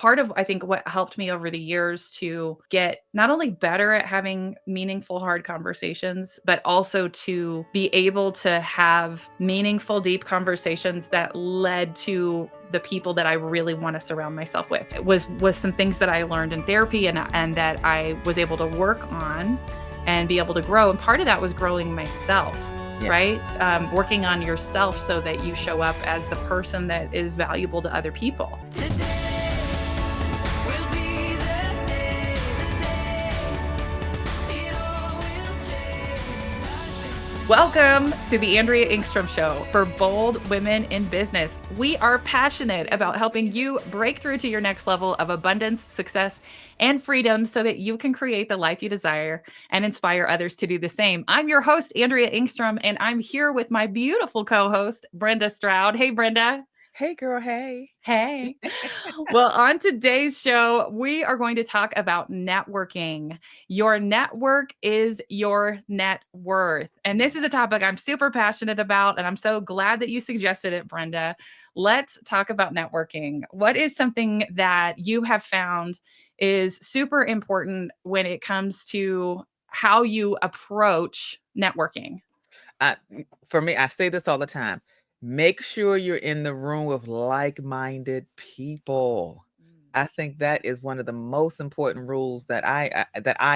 part of, I think, what helped me over the years to get not only better at having meaningful, hard conversations, but also to be able to have meaningful, deep conversations that led to the people that I really want to surround myself with. It was some things that I learned in therapy and that I was able to work on and be able to grow. And part of that was growing myself, right? Yes. Working on yourself so that you show up as the person that is valuable to other people. Today will be the day, it all will change. Welcome to the Andrea Engstrom Show for bold women in business. We are passionate about helping you break through to your next level of abundance, success, and freedom so that you can create the life you desire and inspire others to do the same. I'm your host, Andrea Engstrom, and I'm here with my beautiful co-host, Brenda Stroud. Hey, Brenda. Hey, girl. Hey. Hey. Well, on today's show, we are going to talk about networking. Your network is your net worth. And this is a topic I'm super passionate about, and I'm so glad that you suggested it, Brenda. Let's talk about networking. What is something that you have found is super important when it comes to how you approach networking? I, for me, I say this all the time. Make sure you're in the room with like-minded people. I think that is one of the most important rules that I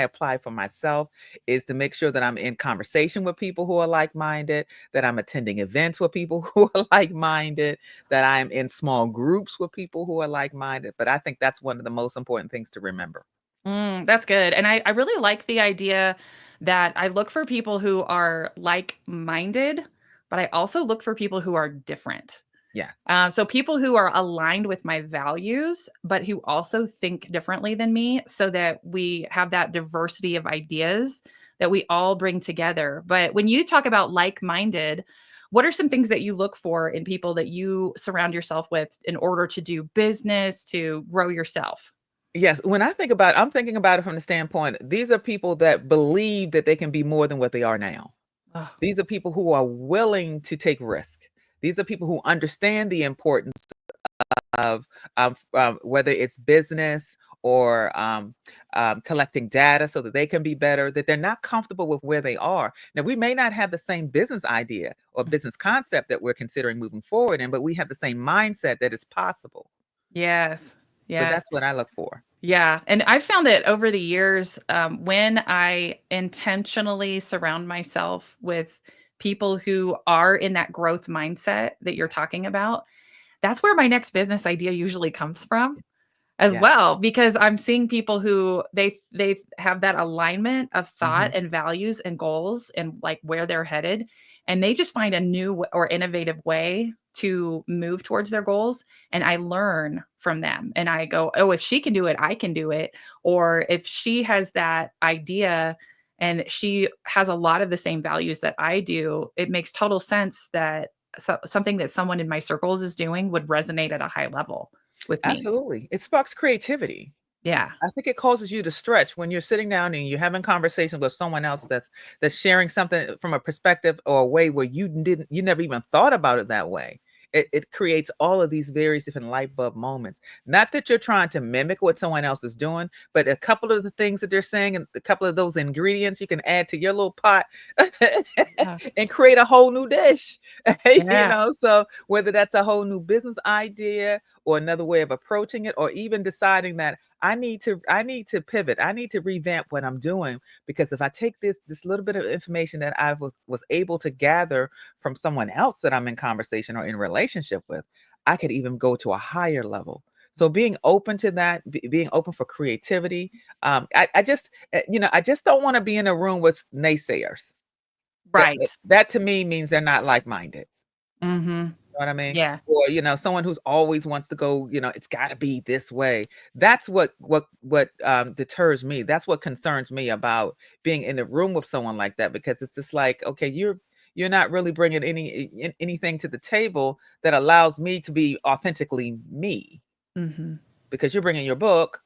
apply for myself, is to make sure that I'm in conversation with people who are like-minded, that I'm attending events with people who are like-minded, that I'm in small groups with people who are like-minded. But I think that's one of the most important things to remember. That's good. And I really like the idea that I look for people who are like-minded, but I also look for people who are different. Yeah, So people who are aligned with my values, but who also think differently than me, so that we have that diversity of ideas that we all bring together. But when you talk about like-minded, what are some things that you look for in people that you surround yourself with in order to do business, to grow yourself? yes, when I'm thinking about it from the standpoint, these are people that believe that they can be more than what they are now. Oh, These are people who are willing to take risk. These are people who understand the importance of whether it's business or collecting data so that they can be better, that they're not comfortable with where they are. Now, we may not have the same business idea or business concept that we're considering moving forward in, but we have the same mindset that it's possible. yes. So Yes. that's what I look for. Yeah, and I've found that over the years, when I intentionally surround myself with people who are in that growth mindset that you're talking about, that's where my next business idea usually comes from as Yes. well, because I'm seeing people who they have that alignment of thought Hmm. and values and goals and like where they're headed, and they just find a new or innovative way to move towards their goals, and I learn from them and I go, "Oh, if she can do it, I can do it." Or if she has that idea and she has a lot of the same values that I do, it makes total sense that something that someone in my circles is doing would resonate at a high level with me. Absolutely. It sparks creativity. Yeah. I think it causes you to stretch when you're sitting down and you're having conversations with someone else that's sharing something from a perspective or a way where you never even thought about it that way. It creates all of these various different light bulb moments. Not that you're trying to mimic what someone else is doing, but a couple of the things that they're saying and a couple of those ingredients you can add to your little pot Yeah. and create a whole new dish. Yeah. So whether that's a whole new business idea or another way of approaching it, or even deciding that I need to pivot. I need to revamp what I'm doing, because if I take this little bit of information that I was able to gather from someone else that I'm in conversation or in relationship with, I could even go to a higher level. So being open to that, being open for creativity. I just don't want to be in a room with naysayers. That, that Right. that to me means they're not like-minded. Mhm. You know what I mean? Yeah. Or, someone who's always wants to go, it's gotta be this way. That's what deters me. That's what concerns me about being in a room with someone like that, because it's just like, okay, you're not really bringing anything to the table that allows me to be authentically me, Mhm. because you're bringing your book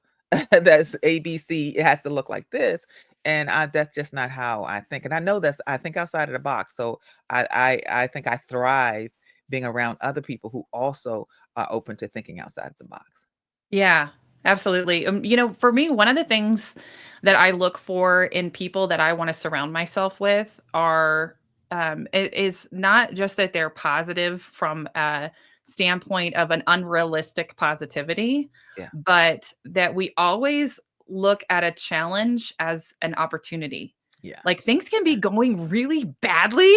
that's ABC, it has to look like this, and that's just not how I think. And I think outside of the box. So I think I thrive being around other people who also are open to thinking outside of the box. Yeah. Absolutely. For me, one of the things that I look for in people that I want to surround myself with is not just that they're positive from a standpoint of an unrealistic positivity, Yeah. but that we always look at a challenge as an opportunity. Yeah. Like things can be going really badly,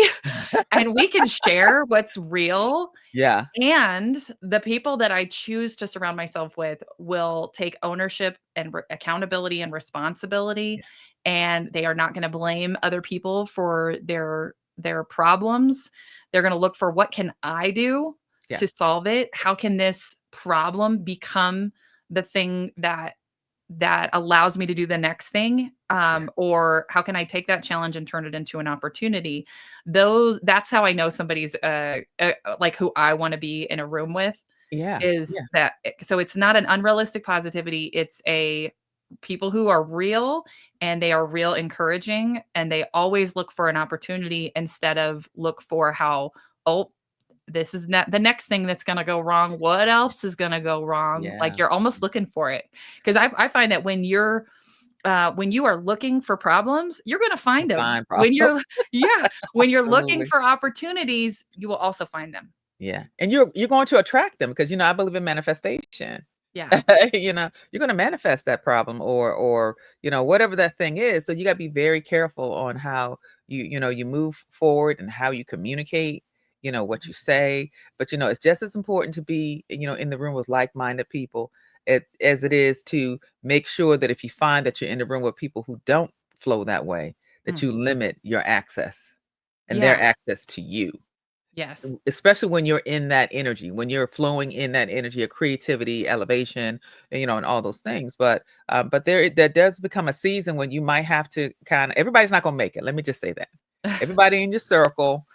and we can share what's real, Yeah. and the people that I choose to surround myself with will take ownership and accountability and responsibility, Yeah. and they are not going to blame other people for their problems. They're going to look for what can I do Yeah. to solve it? How can this problem become the thing that allows me to do the next thing, Yeah. or how can I take that challenge and turn it into an opportunity? That's how I know somebody's like who I want to be in a room with, Yeah. is Yeah. that so it's not an unrealistic positivity, it's a people who are real, and they are real encouraging, and they always look for an opportunity instead of look for how, oh, this is not the next thing that's going to go wrong. What else is going to go wrong? Like Yeah. you're almost looking for it. Because I find that when you are looking for problems, you're going to find them. Fine, bro. When you're yeah, when you're looking Absolutely. for opportunities, you will also find them. Yeah. And you're going to attract them because I believe in manifestation. Yeah. You're going to manifest that problem or whatever that thing is. So you got to be very careful on how you move forward and how you communicate, what you say. But it's just as important to be, in the room with like-minded people as it is to make sure that if you find that you're in the room with people who don't flow that way, that Mm. you limit your access and their Yeah. access to you, Yes. especially when you're in that energy, when you're flowing in that energy of creativity, elevation, and all those things. But there does become a season when you might have to kind of, everybody's not going to make it. Let me just say that. Everybody in your circle,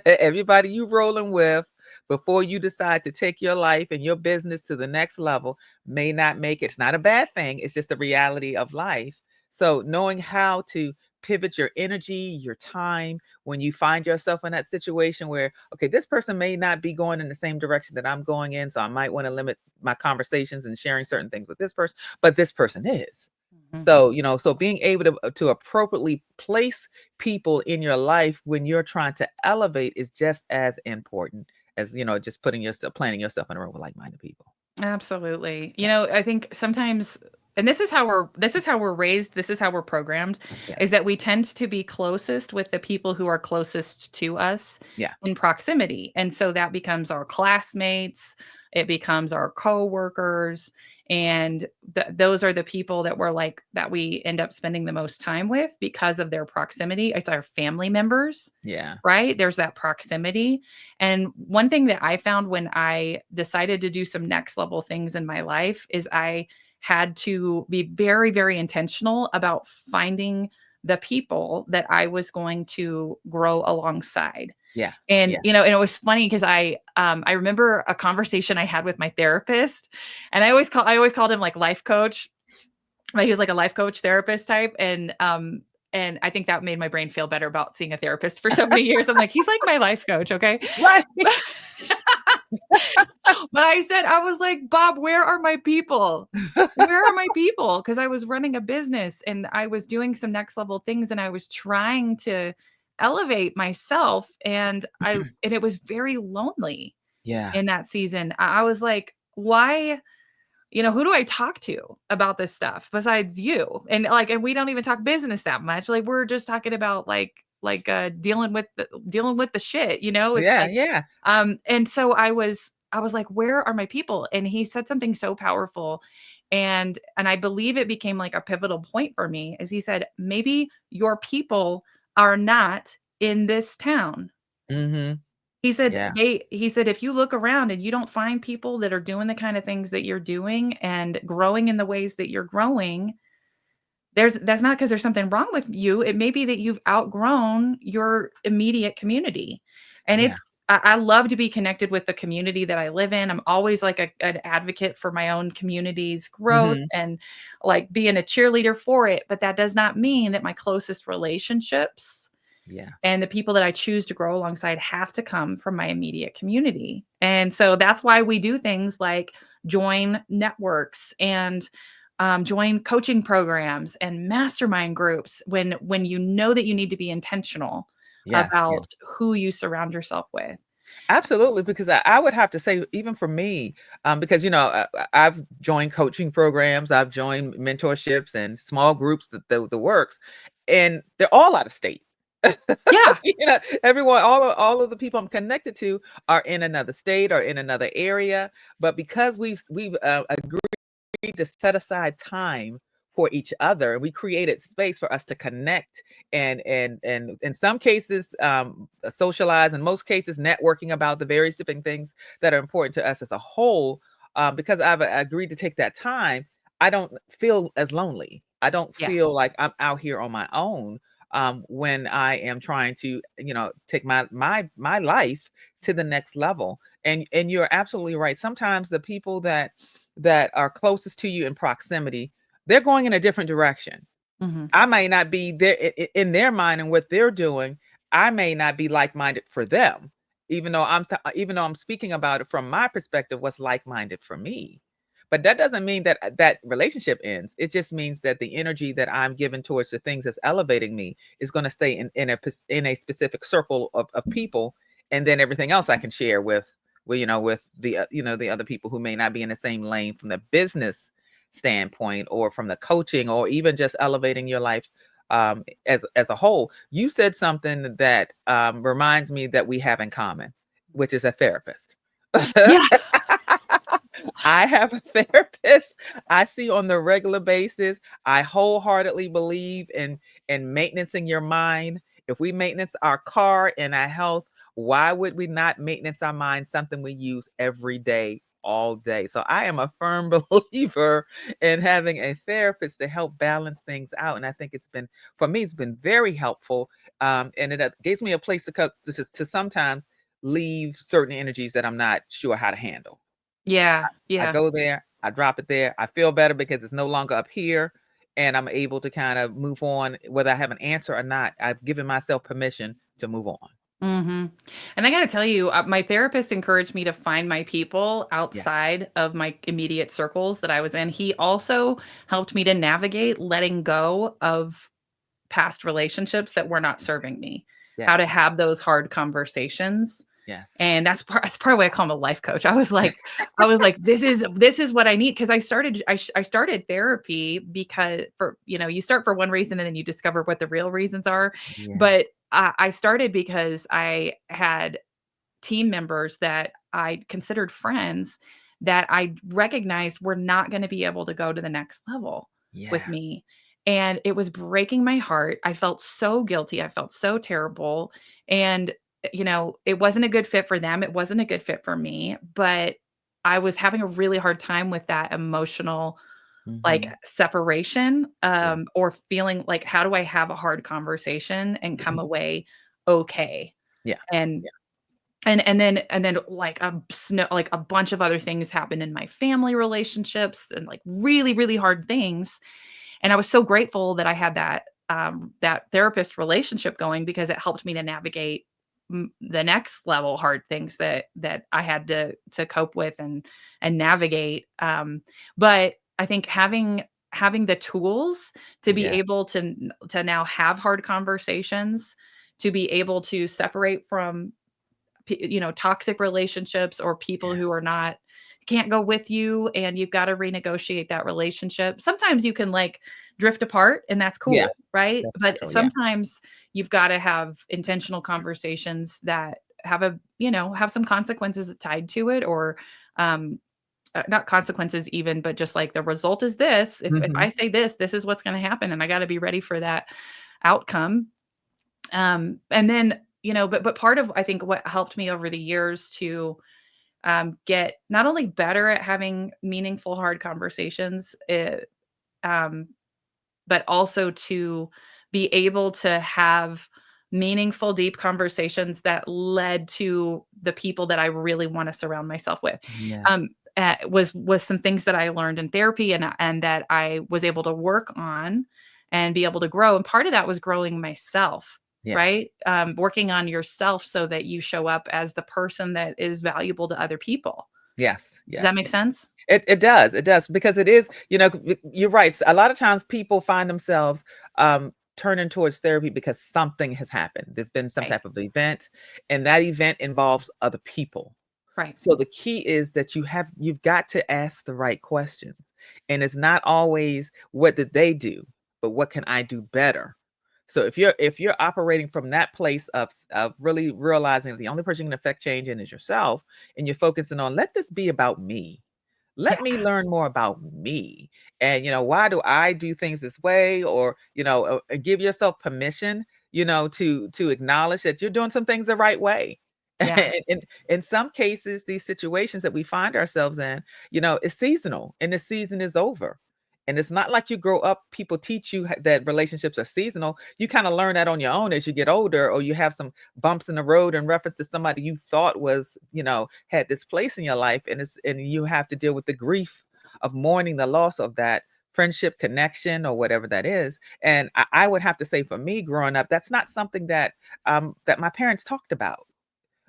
everybody you rolling with, before you decide to take your life and your business to the next level, may not make it. It's not a bad thing. It's just the reality of life. So knowing how to pivot your energy, your time, when you find yourself in that situation where, okay, this person may not be going in the same direction that I'm going in, so I might want to limit my conversations and sharing certain things with this person, but this person is. Mhm. So, so being able to appropriately place people in your life when you're trying to elevate is just as important as, just planting yourself in a room with like-minded people. Absolutely. Yeah. I think sometimes, and this is how we're raised, this is how we're programmed, Yeah. is that we tend to be closest with the people who are closest to us Yeah. in proximity. And so that becomes our classmates, it becomes our coworkers, and those are the people that we end up spending the most time with because of their proximity. It's our family members, Yeah. right? There's that proximity. And one thing that I found when I decided to do some next level things in my life is I had to be very, very intentional about finding the people that I was going to grow alongside. Yeah. And Yeah. and it was funny because I remember a conversation I had with my therapist, and I always called him like life coach. Like he was like a life coach therapist type, and I think that made my brain feel better about seeing a therapist for so many years. I'm like, he's like my life coach, okay? Right. But I said, I was like, Bob, where are my people? Where are my people? Because I was running a business and I was doing some next level things and I was trying to elevate myself. And it was very lonely Yeah. in that season. I was like, why? Who do I talk to about this stuff besides you? And we don't even talk business that much. Like we're just talking about dealing with the shit, It's Yeah. like Yeah. and so I was like, where are my people? And he said something so powerful. And I believe it became like a pivotal point for me, is he said, maybe your people are not in this town. Mm-hmm. Yeah. He said, if you look around and you don't find people that are doing the kind of things that you're doing and growing in the ways that you're growing, that's not because there's something wrong with you. It may be that you've outgrown your immediate community. And Yeah. I love to be connected with the community that I live in. I'm always like an advocate for my own community's growth Mm-hmm. and like being a cheerleader for it. But that does not mean that my closest relationships Yeah. And the people that I choose to grow alongside have to come from my immediate community. And so that's why we do things like join networks and join coaching programs and mastermind groups when you know that you need to be intentional Yes. about Yes. who you surround yourself with. Absolutely, because I would have to say, even for me, because I've joined coaching programs, I've joined mentorships and small groups, the works, and they're all out of state. Yeah. Everyone, all of the people I'm connected to are in another state or in another area, but because we've agreed to set aside time for each other, and we created space for us to connect and in some cases socialize, in most cases networking about the various different things that are important to us as a whole. Because I've agreed to take that time, I don't feel as lonely. I don't Yeah. feel like I'm out here on my own when I am trying to take my life to the next level. And you're absolutely right. Sometimes the people that are closest to you in proximity, they're going in a different direction. Mhm. I may not be there in their mind and what they're doing. I may not be like-minded for them, even though I'm speaking about it from my perspective, what's like-minded for me. But that doesn't mean that that relationship ends. It just means that the energy that I'm given towards the things that's elevating me is going to stay in a specific circle of people, and then everything else I can share with the other people who may not be in the same lane from the business standpoint or from the coaching or even just elevating your life as a whole. You said something that reminds me that we have in common, which is a therapist. Yeah. I have a therapist I see on the regular basis. I wholeheartedly believe in maintaining your mind. If we maintenance our car and our health, why would we not maintenance our mind, something we use every day, all day? So I am a firm believer in having a therapist to help balance things out. And I think for me, it's been very helpful. And it gives me a place to sometimes leave certain energies that I'm not sure how to handle. Yeah. I Yeah. go there, I drop it there. I feel better because it's no longer up here, and I'm able to kind of move on whether I have an answer or not. I've given myself permission to move on. Mhm. And I gotta tell you, my therapist encouraged me to find my people Yeah. outside of my immediate circles that I was in. He also helped me to navigate letting go of past relationships that were not serving me, how Yes. to have those hard conversations. Yes. And that's part of why I call him a life coach. I was like, this is what I need because I started therapy because you start for one reason and then you discover what the real reasons are. Yeah. But I started because I had team members that I considered friends that I recognized were not going to be able to go to the next level with Yeah. me. And it was breaking my heart. I felt so guilty. I felt so terrible. And, it wasn't a good fit for them. It wasn't a good fit for me. But I was having a really hard time with that emotional like Hmm. separation Yeah. or feeling like, how do I have a hard conversation and come Mhm. away okay? Yeah. And Yeah. and then like a bunch of other things happened in my family relationships and like really, really hard things. And I was so grateful that I had that therapist relationship going because it helped me to navigate the next level hard things that I had to cope with and navigate. But I think having the tools to be Yes. able to now have hard conversations, to be able to separate from toxic relationships or people Yeah. who are not can't go with you and you've got to renegotiate that relationship. Sometimes you can like drift apart and that's Yeah. cool, right? That's But natural. Yeah. sometimes you've got to have intentional conversations that have some consequences tied to it or um not consequences even, but just like the result is this. If Hmm. I say this, this is what's going to happen and I got to be ready for that outcome. And then, but part of I think what helped me over the years to get not only better at having meaningful, hard conversations, um, but also to be able to have meaningful, deep conversations that led to the people that I really want to surround myself with. Yeah. Was some things that I learned in therapy and that I was able to work on and be able to grow. And part of that was growing myself Yes. right? Working on yourself so that you show up as the person that is valuable to other people. Yes. Does that Yes. make sense? It does. It does because it is, you're right. A lot of times people find themselves turning towards therapy because something has happened. There's been some Right. type of event, and that event involves other people. Right. So the key is that you've got to ask the right questions. And it's not always what did they do, but what can I do better? So if you're operating from that place of really realizing that the only person you can affect change in is yourself, and you're focusing on let this be about me. Yeah. Let me learn more about me. And why do I do things this way? Or give yourself permission, to acknowledge that you're doing some things the right way. Yeah. And in some cases, these situations that we find ourselves in, is seasonal and the season is over. And it's not like you grow up, people teach you that relationships are seasonal. You kind of learn that on your own as you get older, or you have some bumps in the road in reference to somebody you thought was, had this place in your life, and you have to deal with the grief of mourning the loss of that friendship, connection, or whatever that is. And I would have to say, for me growing up, that's not something that my parents talked about.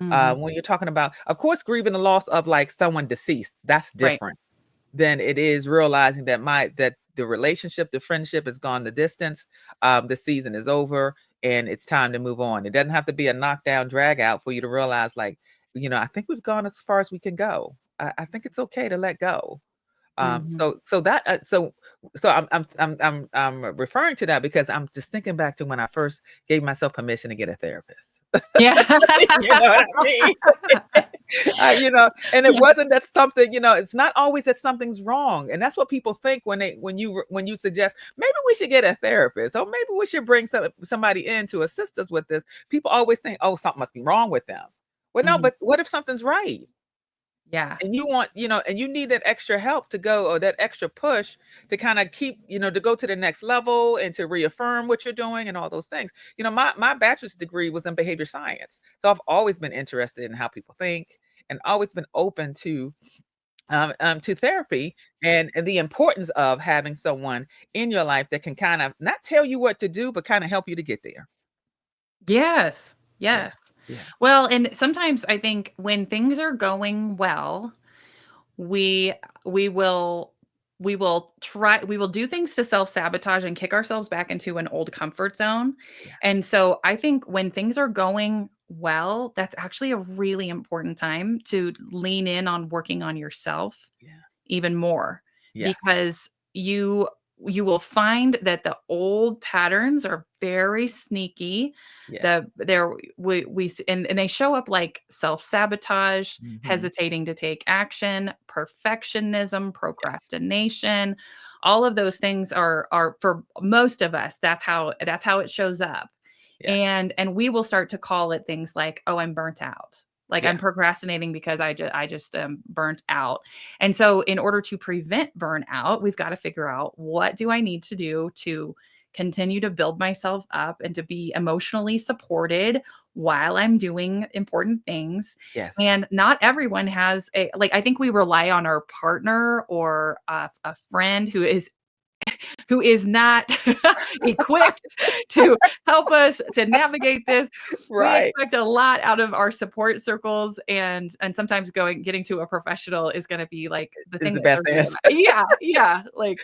Mhm. When you're talking about, of course, grieving the loss of like someone deceased, that's Right. different than it is realizing that the relationship, the friendship has gone the distance. The season is over and it's time to move on. It doesn't have to be a knockdown drag out for you to realize, like, I think we've gone as far as we can go. I think it's okay to let go. Mhm. So I'm referring to that because I'm just thinking back to when I first gave myself permission to get a therapist. Yeah. You know what I mean? And it Yeah. wasn't that something, it's not always that something's wrong. And that's what people think when you suggest maybe we should get a therapist, or maybe we should bring somebody in to assist us with this. People always think, oh, something must be wrong with them. Well, no, Mhm. but what if something's right? Yeah. And you want, and you need that extra help to go, or that extra push to kind of keep, to go to the next level and to reaffirm what you're doing and all those things. My bachelor's degree was in behavior science. So I've always been interested in how people think, and always been open to therapy, and the importance of having someone in your life that can kind of not tell you what to do, but kind of help you to get there. Yes. Yeah. Yes. Yeah. Well, and sometimes I think when things are going well, we we will we will do things to self-sabotage and kick ourselves back into an old comfort zone. Yeah. And so I think when things are going well, that's actually a really important time to lean in on working on yourself Yeah. even more, Yes. because you will find that the old patterns are very sneaky. Yeah. And they show up like self-sabotage, Hmm. hesitating to take action, perfectionism, Yes. procrastination. All of those things are for most of us, that's how it shows up. Yes. And we will start to call it things like, "Oh, I'm burnt out." Like, Yeah. I'm procrastinating because I just am burnt out. And so in order to prevent burnout, we've got to figure out, what do I need to do to continue to build myself up and to be emotionally supported while I'm doing important things. Yes. And not everyone has a, like, I think we rely on our partner or a friend who is not equipped to help us to navigate this. We Right. expect a lot out of our support circles, and sometimes getting to a professional is going to be like the Is thing the that they're best good answer. at. Yeah, yeah, like,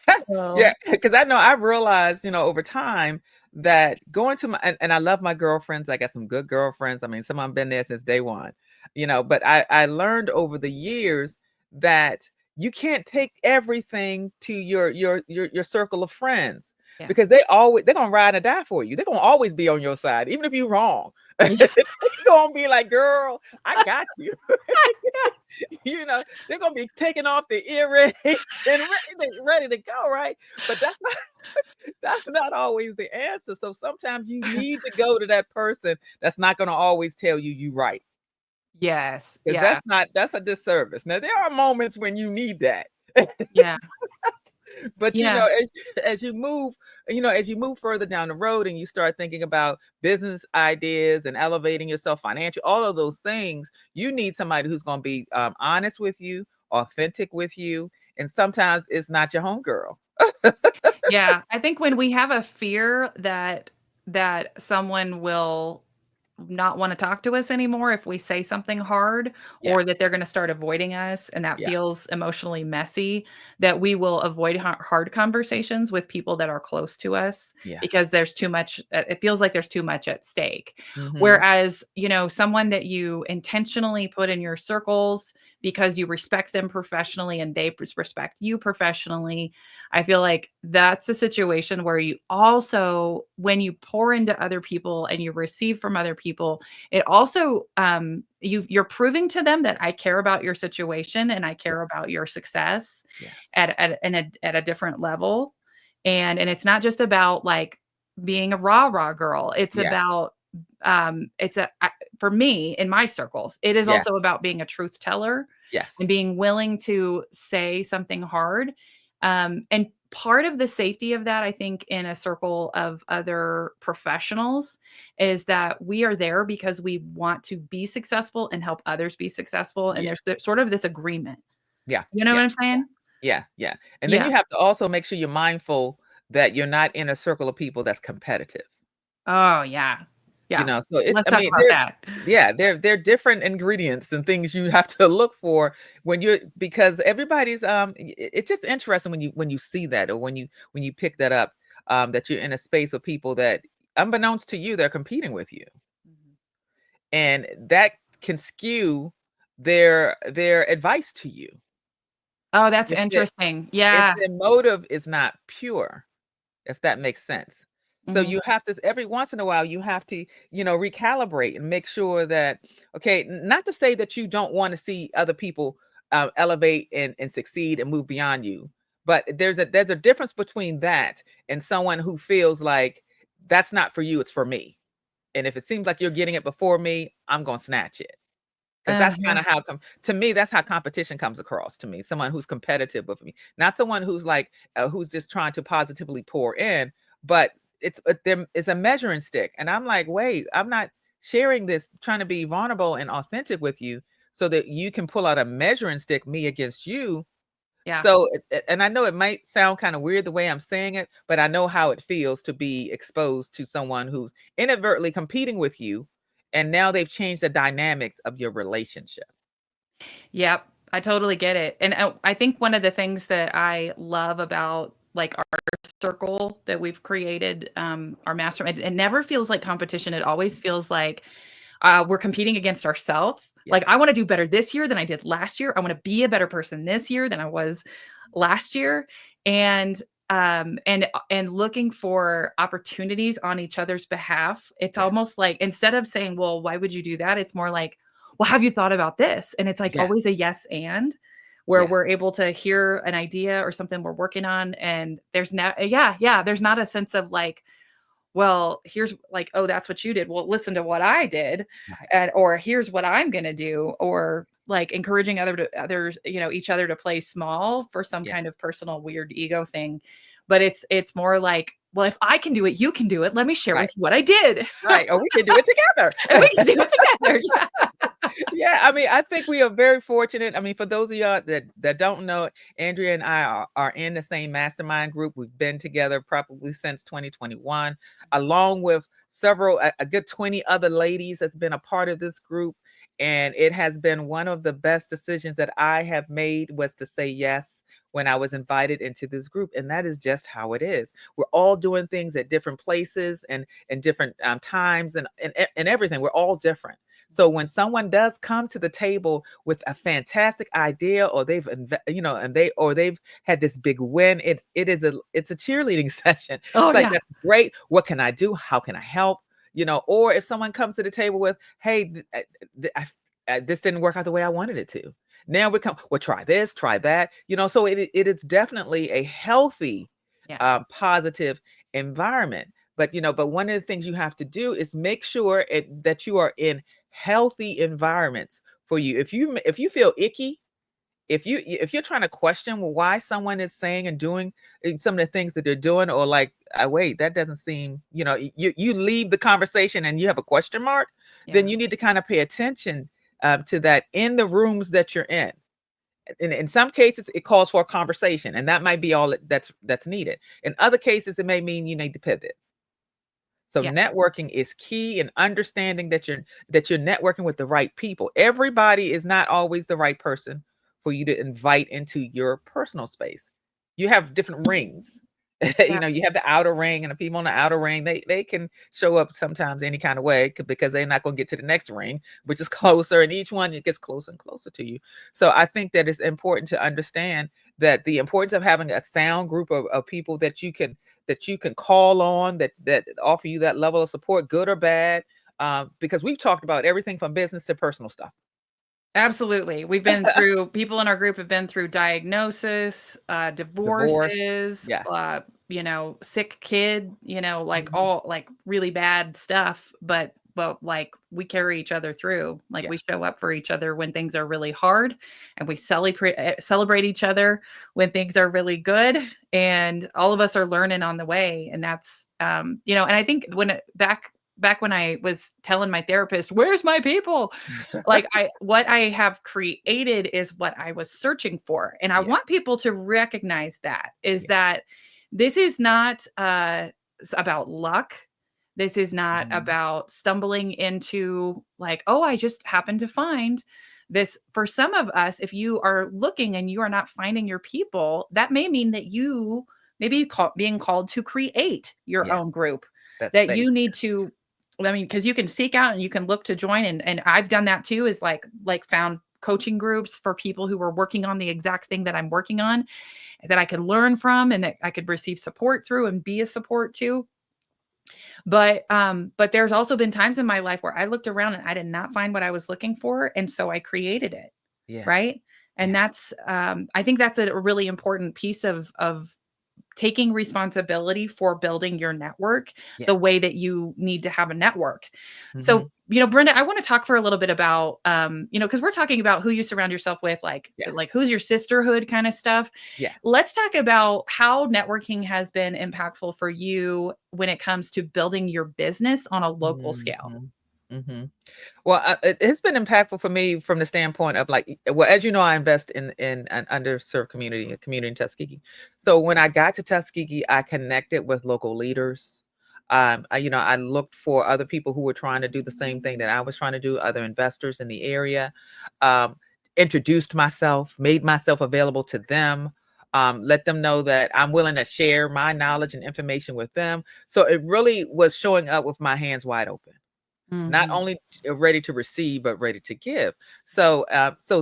Yeah, so because I know I've realized, over time that going to and I love my girlfriends. I got some good girlfriends. I mean, some of them been there since day one, but I learned over the years that you can't take everything to your circle of friends, yeah. because they're gonna ride or die for you. They're gonna always be on your side, even if you're wrong. Yeah. They're gonna be like, girl, I got you. They're gonna be taking off the earrings and ready to go, right? But that's not always the answer. So sometimes you need to go to that person that's not gonna always tell you right. Yes. Because Yeah. that's a disservice. Now there are moments when you need that. Yeah. But Yeah. as you move further down the road and you start thinking about business ideas and elevating yourself financially, all of those things, you need somebody who's going to be honest with you, authentic with you, and sometimes it's not your homegirl. Yeah, I think when we have a fear that that someone will not want to talk to us anymore if we say something hard, Yeah. or that they're going to start avoiding us and that Yeah. feels emotionally messy, that we will avoid hard conversations with people that are close to us Yeah. because there's too much, it feels like there's too much at stake. Mhm. Whereas, someone that you intentionally put in your circles because you respect them professionally and they respect you professionally, I feel like that's a situation where you also, when you pour into other people and you receive from other people, it also you're proving to them that I care about your situation and I Yeah. care about your success Yes. at a different level. And it's not just about like being a rah-rah girl. It's Yeah. about for me in my circles, it is Yeah. also about being a truth teller and Yes. being willing to say something hard. And part of the safety of that, I think, in a circle of other professionals is that we are there because we want to be successful and help others be successful. And Yeah. there's sort of this agreement. Yeah. You know Yeah. what I'm saying? Yeah. Yeah. And then Yeah. you have to also make sure you're mindful that you're not in a circle of people that's competitive. Oh, yeah. Yeah. So it's Let's I talk mean, about that. they're different ingredients and things you have to look for when you're because everybody's it's just interesting when you see that or when you pick that up that you're in a space with people that unbeknownst to you they're competing with you. Mhm. And that can skew their advice to you Oh, that's if the interesting. if Yeah. their motive is not pure, if that makes sense. So Mhm. you have to every once in a while you have to, recalibrate and make sure that okay, not to say that you don't want to see other people elevate and succeed and move beyond you, but there's a difference between that and someone who feels like that's not for you, it's for me. And if it seems like you're getting it before me, I'm gonna snatch it. Because that's Uh-huh. kind of how to me, that's how competition comes across to me. Someone who's competitive with me, not someone who's like who's just trying to positively pour in, but it's a measuring stick. And I'm like, wait, I'm not sharing this, trying to be vulnerable and authentic with you so that you can pull out a measuring stick, me against you. Yeah. So, and I know it might sound kind of weird the way I'm saying it, but I know how it feels to be exposed to someone who's inadvertently competing with you, and now they've changed the dynamics of your relationship. Yep, I totally get it. And I think one of the things that I love about like our circle that we've created, our mastermind, it never feels like competition. It always feels like we're competing against ourselves. Like Yes, I want to do better this year than I did last year. I want to be a better person this year than I was last year. And and looking for opportunities on each other's behalf. It's yes, almost like instead of saying, "Well, why would you do that?" It's more like, "Well, have you thought about this?" And it's like yes, always a yes and where yes, we're able to hear an idea or something we're working on and there's no yeah, yeah, there's not a sense of like, well, here's like, oh, that's what you did. Well, listen to what I did, right, and or here's what I'm gonna do, or like encouraging others, each other to play small for some yeah, kind of personal weird ego thing. But it's more like, well, if I can do it, you can do it. Let me share right, with you what I did, right. Or we can do it together. and we can do it together. Yeah. Yeah, I mean, I think we are very fortunate. I mean, for those of y'all that don't know, Andrea and I are in the same mastermind group. We've been together probably since 2021, along with a good 20 other ladies that's been a part of this group. And it has been one of the best decisions that I have made was to say yes when I was invited into this group. And that is just how it is. We're all doing things at different places and different times and everything. We're all different. So when someone does come to the table with a fantastic idea, or they've had this big win, it's a cheerleading session. Oh It's like yeah, that's great. What can I do? How can I help? Or if someone comes to the table with, "Hey, this didn't work out the way I wanted it to." Now we come, well, try this, try that. So it is definitely a healthy, yeah, positive environment. But one of the things you have to do is make sure that you are in healthy environments for you. If you feel icky, if you're trying to question why someone is saying and doing some of the things that they're doing, or like, wait, that doesn't seem, you leave the conversation and you have a question mark, then yeah. you need to kind of pay attention to that in the rooms that you're in. In some cases, it calls for a conversation, and that might be all that's needed. In other cases, it may mean you need to pivot. So Yeah. networking is key in understanding that you're networking with the right people. Everybody is not always the right person for you to invite into your personal space. You have different rings. Yeah. You have the outer ring, and the people in the outer ring, they can show up sometimes any kind of way because they're not going to get to the next ring, which is closer, and each one it gets closer and closer to you. So I think that it's important to understand that the importance of having a sound group of people that you can call on, that offer you that level of support, good or bad. Because we've talked about everything from business to personal stuff. Absolutely. We've been through people in our group have been through diagnosis, Divorce, divorces, yes. sick kid, like Mhm. all like really bad stuff, but like we carry each other through. Like Yeah, we show up for each other when things are really hard and we celebrate each other when things are really good, and all of us are learning on the way, and that's and I think back when I was telling my therapist, "Where's my people?" Like, what I have created is what I was searching for, and I yeah, want people to recognize that, is yeah. that this is not, about luck. This is not Mhm. about stumbling into, like, "Oh, I just happened to find this." For some of us, if you are looking and you are not finding your people, that may mean that you may be being called to create your Yes, own group, that that space. you need to. I mean, because you can seek out and you can look to join, and I've done that too, is like found coaching groups for people who were working on the exact thing that I'm working on, that I could learn from and that I could receive support through and be a support to. But there's also been times in my life where I looked around and I did not find what I was looking for, and so I created it, Yeah, right? And yeah, that's I think that's a really important piece of taking responsibility for building your network the yes. way that you need to have a network. So, Mhm. Brenda, I want to talk for a little bit about, because we're talking about who you surround yourself with, Yes, like who's your sisterhood kind of stuff. yeah. Let's talk about how networking has been impactful for you when it comes to building your business on a local scale. Mhm, mhm. Well, it has been impactful for me from the standpoint of like, well, as you know, I invest in an underserved community, a community in Tuskegee. So when I got to Tuskegee, I connected with local leaders. I looked for other people who were trying to do the same thing that I was trying to do, other investors in the area. Um, Introduced myself, made myself available to them. Let them know that I'm willing to share my knowledge and information with them. So it really was showing up with my hands wide open, not Mhm. only ready to receive but ready to give. So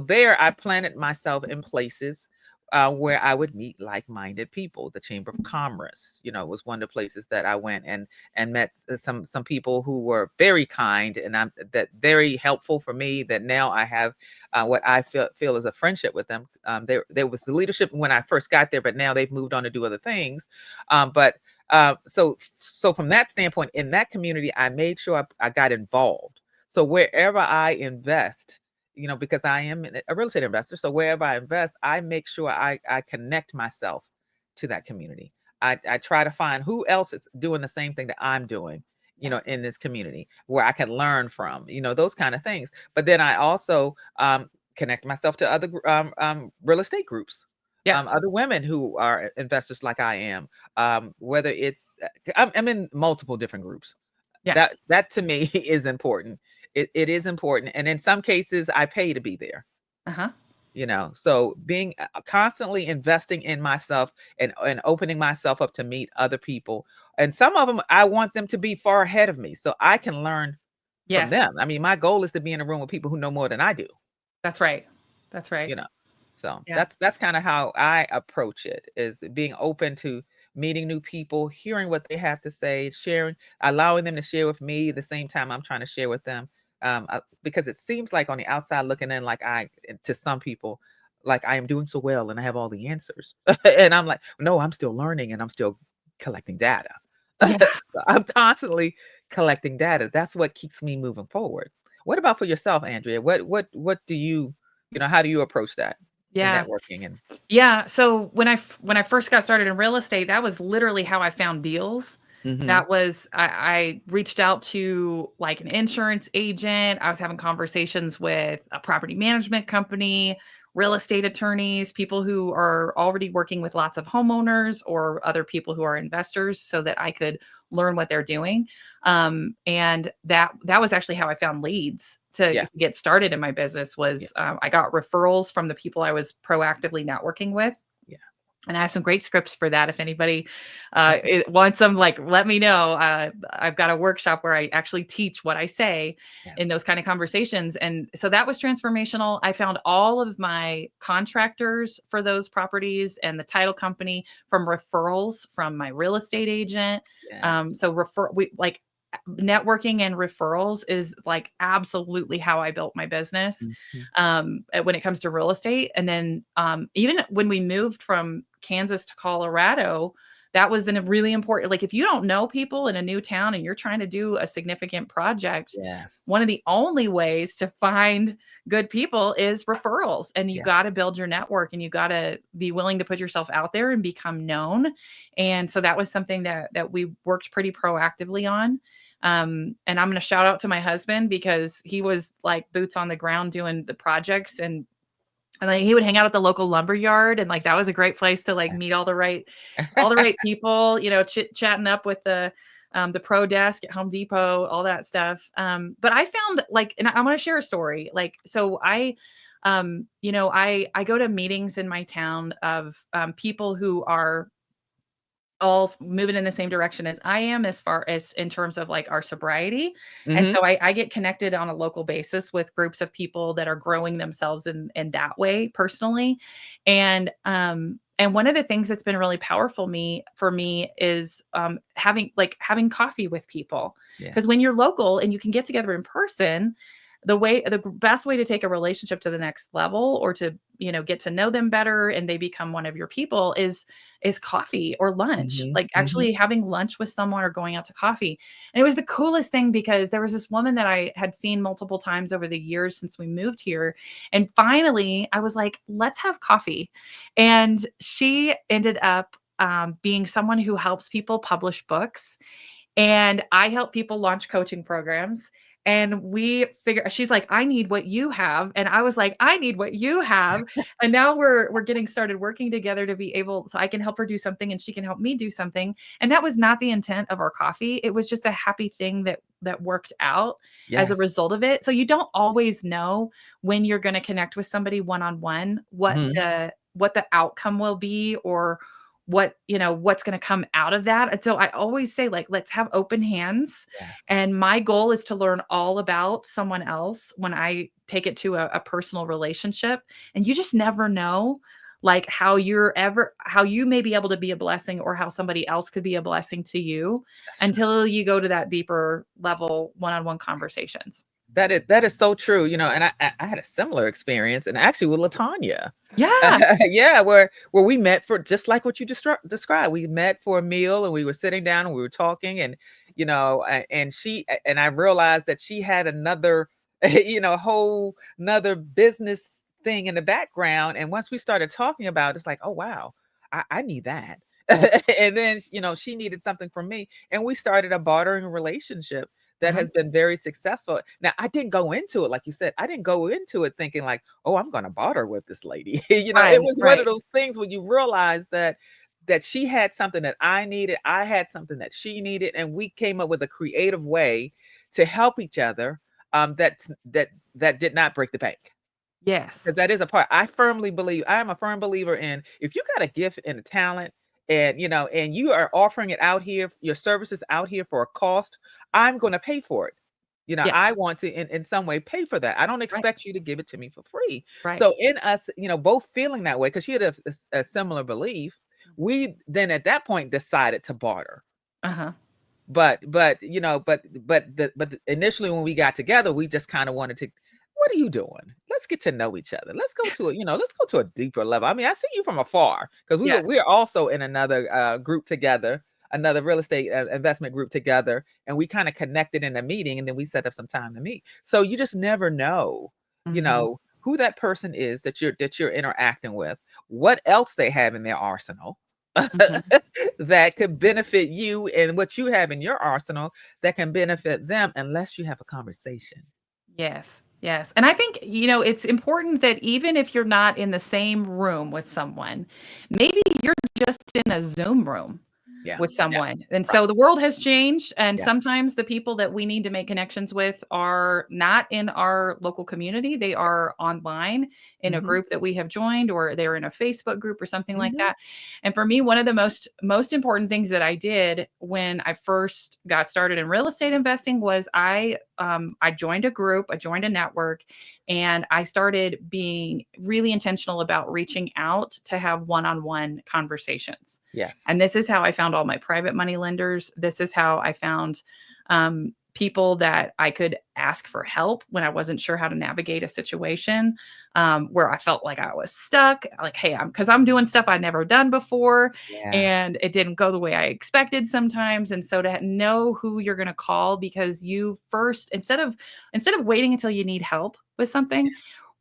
there I planted myself in places where I would meet like-minded people. The Chamber of Commerce, was one of the places that I went and met some people who were very kind, and I'm that very helpful for me. That now I have what I feel is a friendship with them. There was the leadership when I first got there, but now they've moved on to do other things. But so from that standpoint, in that community, I made sure I got involved. So wherever I invest, because I am a real estate investor, so wherever I invest, I make sure I connect myself to that community. I try to find who else is doing the same thing that I'm doing, Yeah. in this community where I can learn from, those kind of things. But then I also connect myself to other real estate groups, Yeah. other women who are investors like I am, whether it's I'm in multiple different groups. Yeah. That to me is important. It is important, and in some cases I pay to be there. Uh-huh. So being constantly investing in myself and opening myself up to meet other people, and some of them I want them to be far ahead of me so I can learn from Yes. them. I mean, my goal is to be in a room with people who know more than I do. That's right. That's right. you know so Yeah. that's kind of how I approach it, is being open to meeting new people, hearing what they have to say, sharing, allowing them to share with me the same time I'm trying to share with them. Because it seems like on the outside looking in, like to some people, like I am doing so well and I have all the answers. And I'm like, no, I'm still learning and I'm still collecting data. Yeah. So I'm constantly collecting data. That's what keeps me moving forward. What about for yourself, Andrea? What do how do you approach that in Yeah. networking and Yeah, so when I first got started in real estate, that was literally how I found deals. Mhm. That was I reached out to, like, an insurance agent. I was having conversations with a property management company real estate attorneys, people who are already working with lots of homeowners or other people who are investors so that I could learn what they're doing. And that was actually how I found leads Yeah. to get started in my business Yeah. was I got referrals from the people I was proactively networking with. Yeah. And I have some great scripts for that. If anybody wants them, like, let me know. I've got a workshop where I actually teach what I say Yes. in those kind of conversations. And so that was transformational. I found all of my contractors for those properties and the title company from referrals from my real estate agent. Yes. So we like networking and referrals is like absolutely how I built my business Mhm. when it comes to real estate. And then even when we moved from Kansas to Colorado, that was a really important, like if you don't know people in a new town and you're trying to do a significant project, Yes. one of the only ways to find good people is referrals. And you Yeah. got to build your network and you got to be willing to put yourself out there and become known. And so that was something that we worked pretty proactively on. And I'm going to shout out to my husband because he was like boots on the ground doing the projects, and like he would hang out at the local lumber yard, and like that was a great place to like meet all the right people, chatting up with the pro desk at Home Depot, all that stuff. But I found like, and I want to share a story. Like, so I go to meetings in my town of people who are all moving in the same direction as I am as far as in terms of like our sobriety. And Mhm. so I get connected on a local basis with groups of people that are growing themselves in that way personally. And one of the things that's been really powerful for me is having coffee with people. Yeah. Because when you're local and you can get together in person, the best way to take a relationship to the next level or to get to know them better and they become one of your people is coffee or lunch, Mhm. like Mhm. actually having lunch with someone or going out to coffee. And it was the coolest thing because there was this woman that I had seen multiple times over the years since we moved here. And finally, I was like, let's have coffee. And she ended up being someone who helps people publish books. And I help people launch coaching programs. And she's like, I need what you have. And I was like, I need what you have. And now we're getting started working together to be able, so I can help her do something and she can help me do something. And that was not the intent of our coffee. It was just a happy thing that worked out as a Yes. result of it. So you don't always know when you're going to connect with somebody one-on-one, Mhm. what the outcome will be or what's going to come out of that. And so I always say, like, let's have open hands. Yes. And my goal is to learn all about someone else when I take it to a personal relationship. And you just never know, like, how you may be able to be a blessing or how somebody else could be a blessing to you That's true. until you go to that deeper level one-on-one conversations. That is so true, and I had a similar experience, and actually with Latanya. Yeah. Yeah, where we met for just like what you described. We met for a meal, and we were sitting down, and we were talking, and and I realized that she had another, whole another business thing in the background. And once we started talking about it, it's like, oh wow, I need that. Yeah. And then she needed something from me, and we started a bartering relationship that Uh-huh. has been very successful. Now, I didn't go into it like you said. I didn't go into it thinking like, "Oh, I'm going to barter with this lady." It Right. was one of Right. those things when you realize that she had something that I needed, I had something that she needed, and we came up with a creative way to help each other. That did not break the bank. Yes. Because that is a part. I am a firm believer in, if you got a gift and a talent, and you are offering it out here, your services out here for a cost, I'm going to pay for it. Yeah. I want to in some way pay for that. I don't Right. expect you to give it to me for free. Right. So in us, both feeling that way, because she had a similar belief, we then at that point decided to barter. Uh-huh. But initially when we got together, we just kind of wanted to, what are you doing? Let's get to know each other. Let's go to a deeper level. I mean, I see you from afar because Yeah. we're also in another group together, another real estate investment group together, and we kind of connected in a meeting, and then we set up some time to meet. So you just never know, Mhm. who that person is that you're interacting with, what else they have in their arsenal. Mhm. That could benefit you, and what you have in your arsenal that can benefit them, unless you have a conversation. Yes. Yes. And I think, it's important that even if you're not in the same room with someone, maybe you're just in a Zoom room Yeah. with Yeah. someone. And Right. so the world has changed. And Yeah. sometimes the people that we need to make connections with are not in our local community. They are online in a Hmm. group that we have joined, or they're in a Facebook group or something like Hmm. that. And for me, one of the most important things that I did when I first got started in real estate investing was I joined a group, I joined a network, and I started being really intentional about reaching out to have one-on-one conversations. Yes. And this is how I found all my private money lenders. This is how I found people that I could ask for help when I wasn't sure how to navigate a situation, where I felt like I was stuck. Like, hey, because I'm doing stuff I'd never done before, Yeah. and it didn't go the way I expected sometimes. And so to know who you're going to call, because you first, instead of waiting until you need help with something,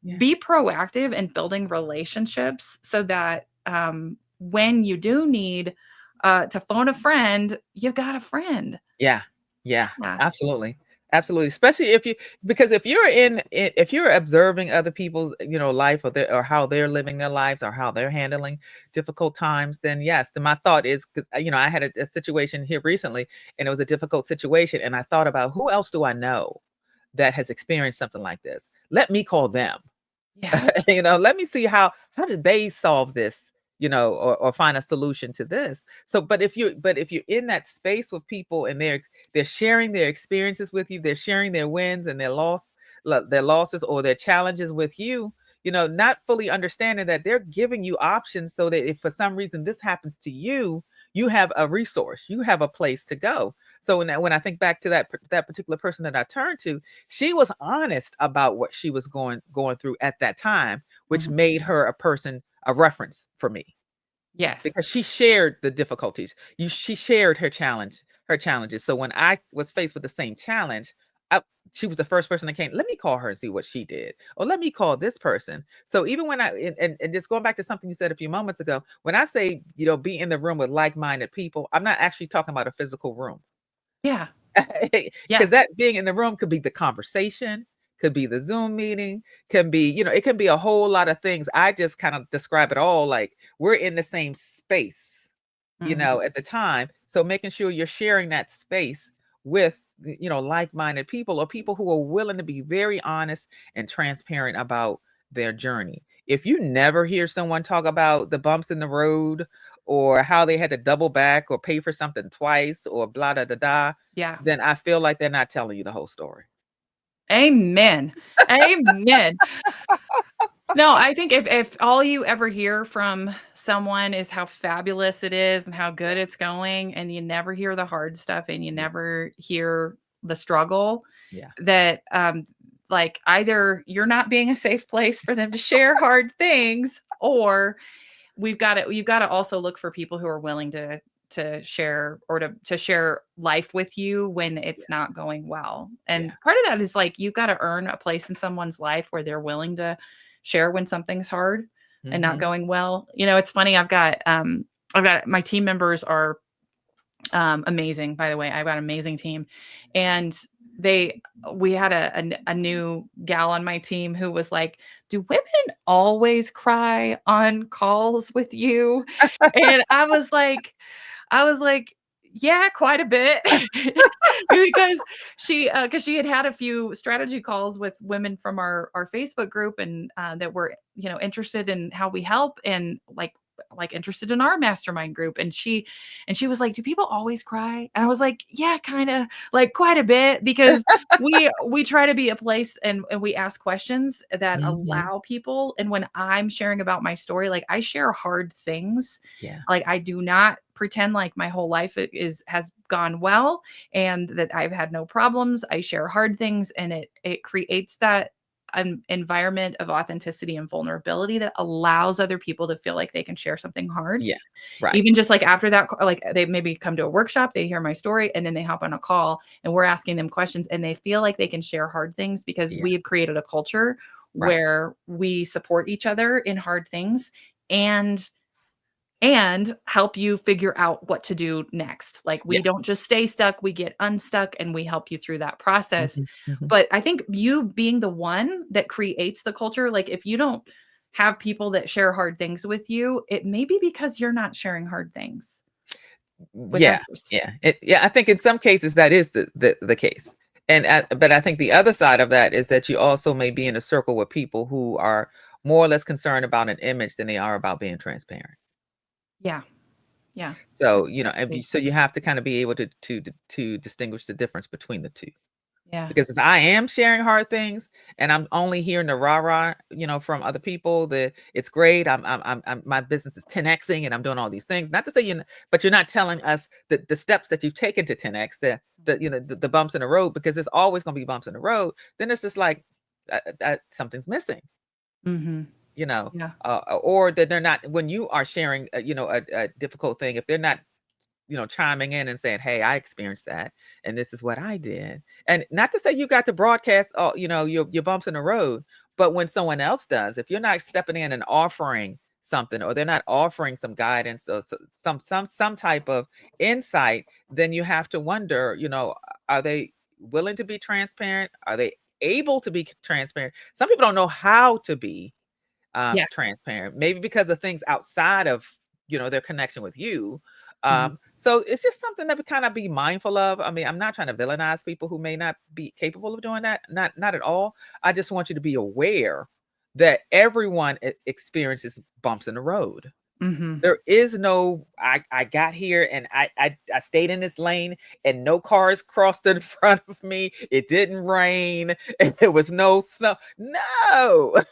Yeah. be proactive in building relationships so that when you do need to phone a friend, you've got a friend. Yeah. Yeah. Yeah. Absolutely. Absolutely. Especially because if you're if you're observing other people's, life, or how they're living their lives, or how they're handling difficult times, then yes, then my thought is, because, I had a situation here recently, and it was a difficult situation. And I thought about, who else do I know that has experienced something like this? Let me call them. Yeah. Let me see how did they solve this, or find a solution to this. So, but if you're in that space with people, and they're sharing their experiences with you, they're sharing their wins and their losses or their challenges with you, not fully understanding that they're giving you options, so that if for some reason this happens to you, you have a resource, you have a place to go. So when I think back to that particular person that I turned to, she was honest about what she was going through at that time, which Mhm. made her a reference for me, Yes. because she shared the difficulties. She shared her challenges. So when I was faced with the same challenge, I, she was the first person that came. Let me call her and see what she did, or let me call this person. So even when and just going back to something you said a few moments ago, when I say, be in the room with like-minded people, I'm not actually talking about a physical room. Yeah. Because Yeah. that being in the room could be the conversation, could be the Zoom meeting, can be, it can be a whole lot of things. I just kind of describe it all like we're in the same space, Mhm. at the time. So making sure you're sharing that space with, like-minded people, or people who are willing to be very honest and transparent about their journey. If you never hear someone talk about the bumps in the road, or how they had to double back or pay for something twice, or blah da da da, Yeah. then I feel like they're not telling you the whole story. Amen. Amen. No, I think if all you ever hear from someone is how fabulous it is and how good it's going, and you never hear the hard stuff and you Yeah. never hear the struggle, Yeah. that like either you're not being a safe place for them to share hard things, or you've got to also look for people who are willing to share, or to share life with you when Yeah. it's not going well. And Yeah. part of that is like you've got to earn a place in someone's life where they're willing to share when something's hard and not Hmm. going well. It's funny, I've got my team members are amazing, by the way. I've got an amazing team. And we had a new gal on my team who was like, "Do women always cry on calls with you?" And I was like, yeah, quite a bit. Because she had a few strategy calls with women from our Facebook group, and that were, interested in how we help, and like interested in our mastermind group. And she was like, "Do people always cry?" And I was like, "Yeah, kind of, like quite a bit," because we try to be a place, and we ask questions that Hmm. allow people. And when I'm sharing about my story, like I share hard things. Yeah. Like I do not pretend like my whole life has gone well and that I've had no problems. I share hard things, and it creates that an environment of authenticity and vulnerability that allows other people to feel like they can share something hard. Yeah. Right. Even just like after that, like they maybe come to a workshop, they hear my story, and then they hop on a call and we're asking them questions, and they feel like they can share hard things because Yeah. we have created a culture Right. where we support each other in hard things. And and help you figure out what to do next. Like Yeah. we don't just stay stuck, we get unstuck and we help you through that process. Mhm, mhm. But I think you being the one that creates the culture, like if you don't have people that share hard things with you, it may be because you're not sharing hard things with Yeah, others. yeah, yeah. I think in some cases that is the case, and but I think the other side of that is that you also may be in a circle with people who are more or less concerned about an image than they are about being transparent. Yeah. Yeah. So Absolutely. so you have to kind of be able to distinguish the difference between the two. Yeah. Because if I am sharing hard things and I'm only hearing the rah rah, from other people, that it's great. My business is 10xing and I'm doing all these things. Not to say but you're not telling us the steps that you've taken to 10x, the bumps in the road, because there's always going to be bumps in the road. Then it's just like something's missing, Mhm. you know, Yeah. or that they're not, when you are sharing, a difficult thing, if they're not chiming in and saying, "Hey, I experienced that, and this is what I did." And not to say you got to broadcast all, your bumps in the road, but when someone else does, if you're not stepping in and offering something, or they're not offering some guidance, or some type of insight, then you have to wonder, are they willing to be transparent? Are they able to be transparent? Some people don't know how to be Yeah. transparent, maybe because of things outside of their connection with you. Mhm. So it's just something that we kind of be mindful of. I mean, I'm not trying to villainize people who may not be capable of doing that, not at all. I just want you to be aware that everyone experiences bumps in the road. Mhm. There is no, I got here and I stayed in this lane and no cars crossed in front of me. It didn't rain and there was no snow. No.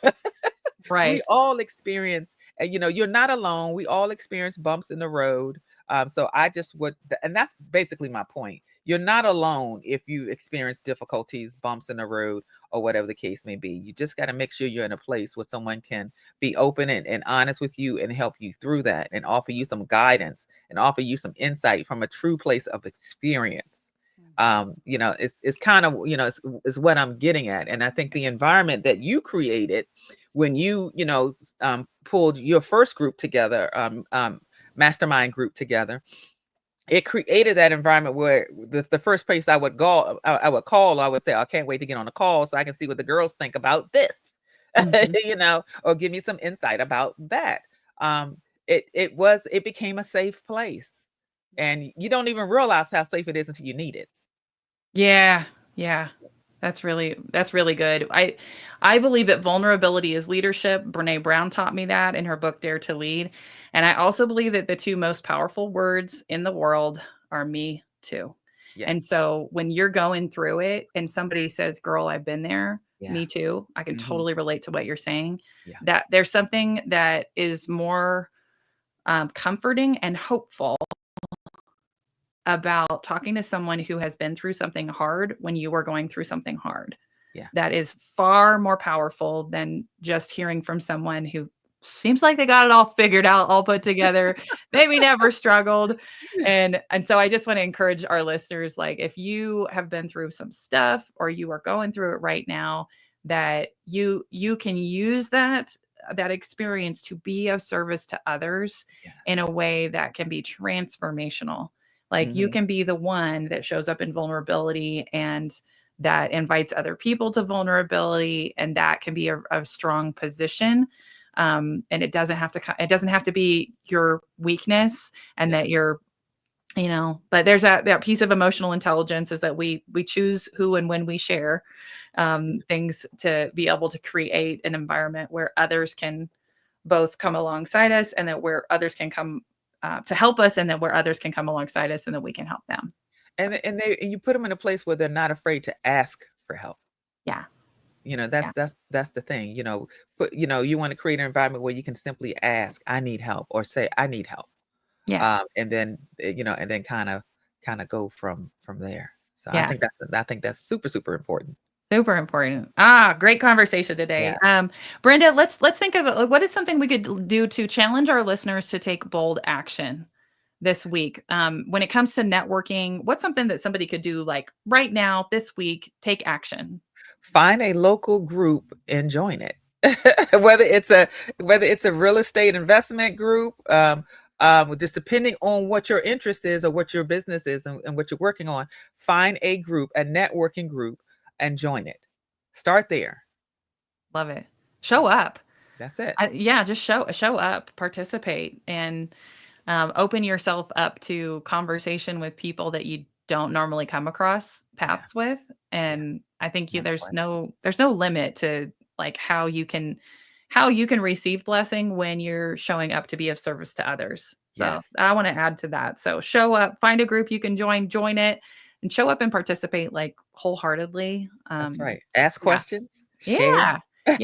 We Right. all experience, and you're not alone. We all experience bumps in the road. So I just and that's basically my point. You're not alone if you experience difficulties, bumps in the road, or whatever the case may be. You just got to make sure you're in a place where someone can be open and honest with you and help you through that, and offer you some guidance and offer you some insight from a true place of experience. It's kind of, is what I'm getting at. And I think the environment that you created when you pulled your first group together, mastermind group together, it created that environment where the first place I would say, I can't wait to get on a call so I can see what the girls think about this, Mhm. or give me some insight about that. um it became a safe place, and you don't even realize how safe it is until you need it. Yeah. Yeah. That's really good. I believe that vulnerability is leadership. Brené Brown taught me that in her book Dare to Lead. And I also believe that the two most powerful words in the world are me too. Yeah. And so when you're going through it and somebody says, "Girl, I've been there." Yeah. Me too. I can Hmm. totally relate to what you're saying. Yeah. That there's something that is more comforting and hopeful about talking to someone who has been through something hard when you are going through something hard. Yeah. That is far more powerful than just hearing from someone who seems like they got it all figured out, all put together, maybe never struggled. And so I just want to encourage our listeners, like if you have been through some stuff or you are going through it right now, that you can use that experience to be of service to others Yes. in a way that can be transformational. Like you Hmm. can be the one that shows up in vulnerability and that invites other people to vulnerability, and that can be a strong position. And it doesn't have to be your weakness, and Yeah. that you're, but there's that piece of emotional intelligence, is that we choose who and when we share things, to be able to create an environment where others can both come alongside us, and that where others can come to help us, and that where others can come alongside us and that we can help them. So And you put them in a place where they're not afraid to ask for help. yeah. That's Yeah. that's the thing. You want to create an environment where you can simply ask, "I need help," or say, "I need help," Yeah. and then and then kind of go from there. So Yeah. I think that's super super important. Super important. Ah, great conversation today. Yeah. Brenda, let's think of it. Like, what is something we could do to challenge our listeners to take bold action this week? When it comes to networking, what's something that somebody could do like right now, this week, take action? Find a local group and join it. whether it's a whether it's a real estate investment group, just depending on what your interest is or what your business is and what you're working on, find a group, a networking group, and join it. Start there. Love it. Show up. That's it. Yeah, just show up, participate, and open yourself up to conversation with people that you don't normally come across Yeah. paths with. Yeah. And I think Ask questions. there's no limit to like how you can receive blessing when you're showing up to be of service to others. So Yes. I want to add to that. So show up, find a group you can join it, and show up and participate like wholeheartedly. That's right. Ask Yeah, questions. Share. yeah,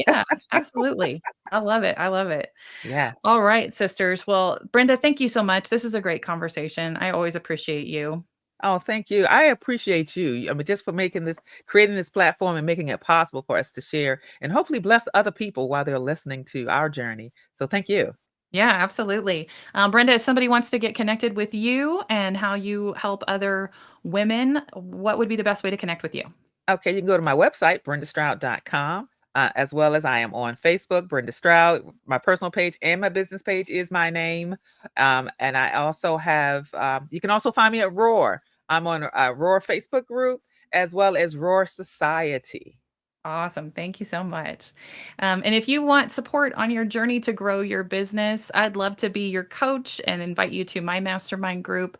yeah, absolutely. I love it. I love it. Yes. All right, sisters. Well, Brenda, thank you so much. This is a great conversation. I always appreciate you. Oh, thank you. I appreciate you. I mean, just for creating this platform and making it possible for us to share and hopefully bless other people while they're listening to our journey. So thank you. Yeah, absolutely. Brenda, if somebody wants to get connected with you and how you help other women, what would be the best way to connect with you? Okay, you can go to my website, brendastroud.com, as well as I am on Facebook, Brenda Stroud. My personal page and my business page is my name. And I also have, you can also find me at Roar. I'm on a Roar Facebook group as well as Roar Society. Awesome. Thank you so much. And if you want support on your journey to grow your business, I'd love to be your coach and invite you to my mastermind group.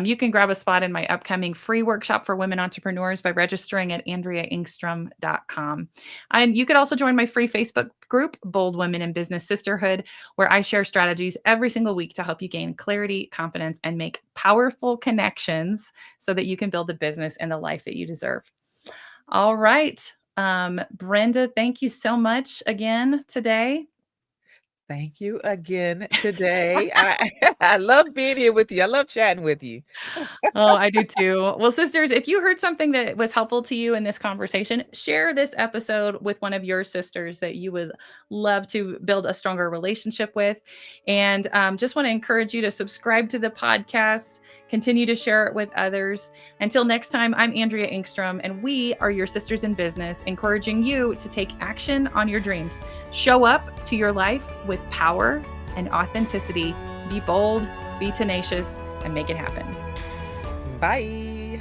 You can grab a spot in my upcoming free workshop for women entrepreneurs by registering at andreaengstrom.com. And you could also join my free Facebook group, Bold Women in Business Sisterhood, where I share strategies every single week to help you gain clarity, confidence, and make powerful connections so that you can build the business and the life that you deserve. All right. Brenda, thank you so much again today. Thank you again today. I love being here with you. I love chatting with you. Oh, I do too. Well, sisters, if you heard something that was helpful to you in this conversation, share this episode with one of your sisters that you would love to build a stronger relationship with. And just want to encourage you to subscribe to the podcast, continue to share it with others. Until next time, I'm Andrea Engstrom, and we are your sisters in business, encouraging you to take action on your dreams. Show up to your life with power and authenticity. Be bold, be tenacious, and make it happen. Bye.